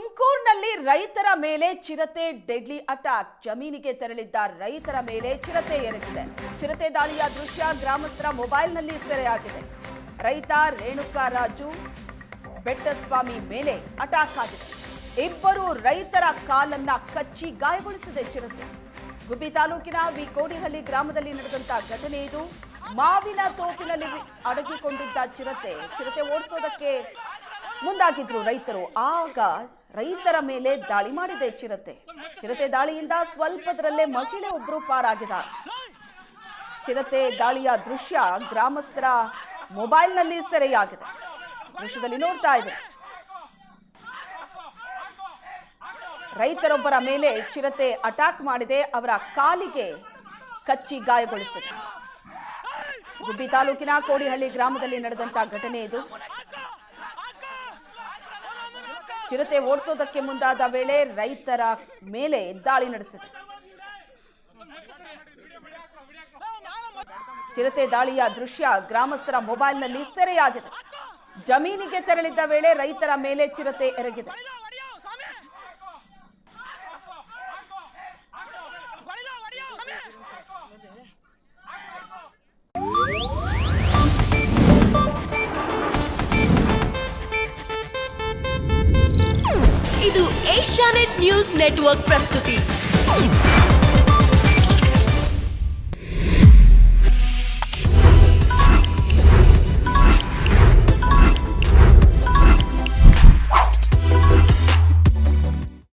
ತುಮಕೂರಿನಲ್ಲಿ ರೈತರ ಮೇಲೆ ಚಿರತೆ ಡೆಡ್ಲಿ ಅಟ್ಯಾಕ್. ಜಮೀನಿಗೆ ತೆರಳಿದ್ದ ರೈತರ ಮೇಲೆ ಚಿರತೆ ಎರಗಿದೆ. ಚಿರತೆ ದಾಳಿಯ ದೃಶ್ಯ ಗ್ರಾಮಸ್ಥರ ಮೊಬೈಲ್ನಲ್ಲಿ ಸೆರೆಯಾಗಿದೆ. ರೈತ ರೇಣುಕಾರಾಜು ಬೆಟ್ಟಸ್ವಾಮಿ ಮೇಲೆ ಅಟ್ಯಾಕ್ ಆಗಿದೆ. ಇಬ್ಬರು ರೈತರ ಕಾಲನ್ನ ಕಚ್ಚಿ ಗಾಯಗೊಳಿಸಿದೆ ಚಿರತೆ. ಗುಬ್ಬಿ ತಾಲೂಕಿನ ಕೋಡಿಹಳ್ಳಿ ಗ್ರಾಮದಲ್ಲಿ ನಡೆದಂತ ಘಟನೆ ಇದು. ಮಾವಿನ ತೋಪಿನಲ್ಲಿ ಅಡಗಿಕೊಂಡಿದ್ದ ಚಿರತೆ ಓಡಿಸೋದಕ್ಕೆ ಮುಂದಾಗಿದ್ರು ರೈತರು. ಆಗ ರೈತರ ಮೇಲೆ ದಾಳಿ ಮಾಡಿದೆ ಚಿರತೆ ದಾಳಿಯಿಂದ ಸ್ವಲ್ಪದರಲ್ಲೇ ಮಹಿಳೆ ಒಬ್ಬರು ಪಾರಾಗಿದ್ದಾರೆ. ಚಿರತೆ ದಾಳಿಯ ದೃಶ್ಯ ಗ್ರಾಮಸ್ಥರ ಮೊಬೈಲ್ನಲ್ಲಿ ಸೆರೆಯಾಗಿದೆ. ದೃಶ್ಯದಲ್ಲಿ ನೋಡ್ತಾ ಇದ್ದಾರೆ. ರೈತರೊಬ್ಬರ ಮೇಲೆ ಚಿರತೆ ಅಟ್ಯಾಕ್ ಮಾಡಿದೆ. ಅವರ ಕಾಲಿಗೆ ಕಚ್ಚಿ ಗಾಯಗೊಳಿಸಿದೆ. ಗುಬ್ಬಿ ತಾಲೂಕಿನ ಕೋಡಿಹಳ್ಳಿ ಗ್ರಾಮದಲ್ಲಿ ನಡೆದಂತ ಘಟನೆ ಇದು. ಚಿರತೆ ಓಡಿಸೋದಕ್ಕೆ ಮುಂದಾದ ವೇಳೆ ರೈತರ ಮೇಲೆ ದಾಳಿ ನಡೆಸಿದೆ. ಚಿರತೆ ದಾಳಿಯ ದೃಶ್ಯ ಗ್ರಾಮಸ್ಥರ ಮೊಬೈಲ್ನಲ್ಲಿ ಸೆರೆಯಾಗಿದೆ. ಜಮೀನಿಗೆ ತೆರಳಿದ್ದ ವೇಳೆ ರೈತರ ಮೇಲೆ ಚಿರತೆ ಎರಗಿದೆ. ಇದು ಏಷ್ಯಾನೆಟ್ ನ್ಯೂಸ್ ನೆಟ್ವರ್ಕ್ ಪ್ರಸ್ತುತಿ.